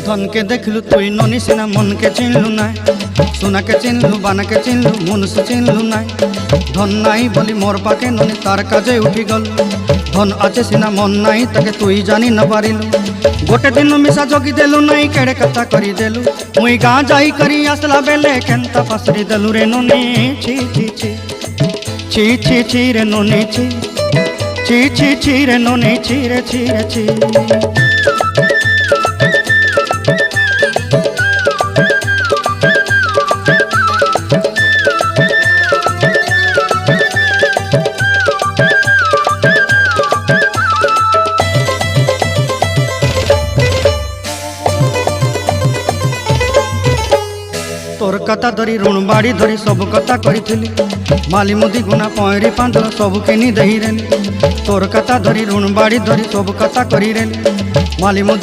धन के देखलु तुई ननी सिना मन के चिन्हलु ना सोना के चिन्हलु बाना के चिन्हलु मनुष्य चिन्हलु ना धन नाई बोली मोर पाके ननी तार काजे उठी गल धन आचे सिना मन नाई ताके तुई जानी न पारिलु गोटे दिन मिसा जगी देलु नाई केड़े कथा करी देलु मुई गाँ जाई करी आसला बेले केंता फासरी देलु रे ननी छी छी छी छी छी छी रे ननी छी छी छी छी रे ननी छी रे छी रे छी। तोर कथा धरी ऋण बाड़ी धरी सब कथा करी माली मुदी गुना पहरी पांदर सब किनी दही रेली तोर कथा धरी ऋण बाड़ी धरी सब कथा करी रेली माली मुदी